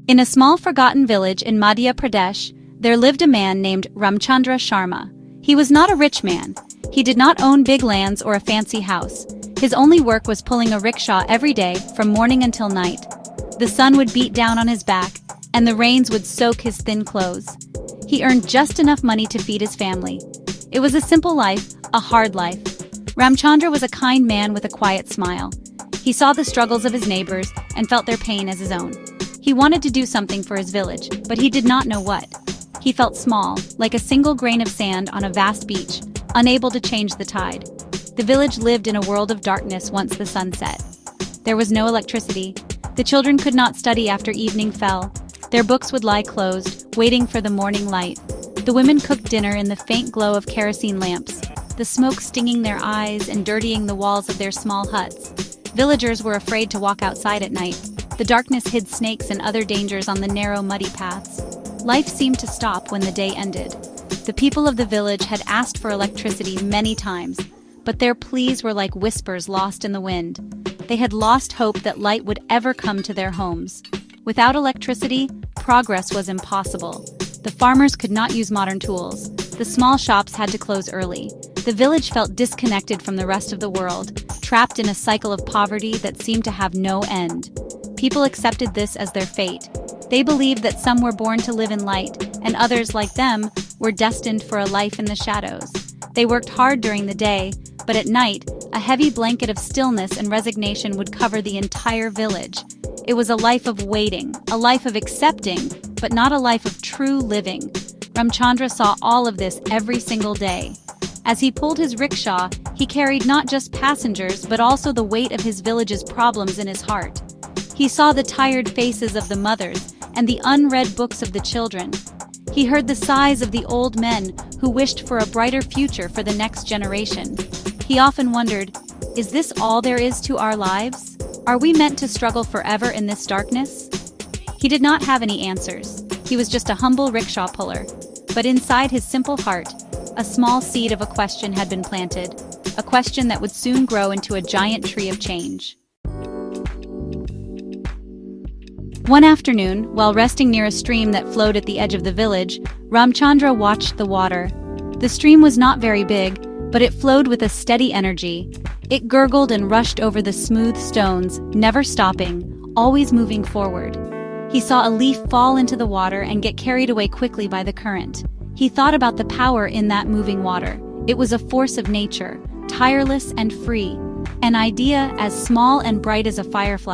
In a small forgotten village in Madhya Pradesh, there lived a man named Ramchandra Sharma. He was not a rich man. He did not own big lands or a fancy house. His only work was pulling a rickshaw every day from morning until night. The sun would beat down on his back, and the rains would soak his thin clothes. He earned just enough money to feed his family. It was a simple life, a hard life. Ramchandra was a kind man with a quiet smile. He saw the struggles of his neighbors and felt their pain as his own. He wanted to do something for his village, but he did not know what. He felt small, like a single grain of sand on a vast beach, unable to change the tide. The village lived in a world of darkness once the sun set. There was no electricity. The children could not study after evening fell. Their books would lie closed, waiting for the morning light. The women cooked dinner in the faint glow of kerosene lamps, the smoke stinging their eyes and dirtying the walls of their small huts. Villagers were afraid to walk outside at night. The darkness hid snakes and other dangers on the narrow, muddy paths. Life seemed to stop when the day ended. The people of the village had asked for electricity many times, but their pleas were like whispers lost in the wind. They had lost hope that light would ever come to their homes. Without electricity, progress was impossible. The farmers could not use modern tools. The small shops had to close early. The village felt disconnected from the rest of the world, trapped in a cycle of poverty that seemed to have no end. People accepted this as their fate. They believed that some were born to live in light, and others, like them, were destined for a life in the shadows. They worked hard during the day, but at night, a heavy blanket of stillness and resignation would cover the entire village. It was a life of waiting, a life of accepting, but not a life of true living. Ramchandra saw all of this every single day. As he pulled his rickshaw, he carried not just passengers but also the weight of his village's problems in his heart. He saw the tired faces of the mothers and the unread books of the children. He heard the sighs of the old men who wished for a brighter future for the next generation. He often wondered, is this all there is to our lives? Are we meant to struggle forever in this darkness? He did not have any answers. He was just a humble rickshaw puller. But inside his simple heart, a small seed of a question had been planted, a question that would soon grow into a giant tree of change. One afternoon, while resting near a stream that flowed at the edge of the village, Ramchandra watched the water. The stream was not very big, but it flowed with a steady energy. It gurgled and rushed over the smooth stones, never stopping, always moving forward. He saw a leaf fall into the water and get carried away quickly by the current. He thought about the power in that moving water. It was a force of nature, tireless and free, an idea as small and bright as a firefly.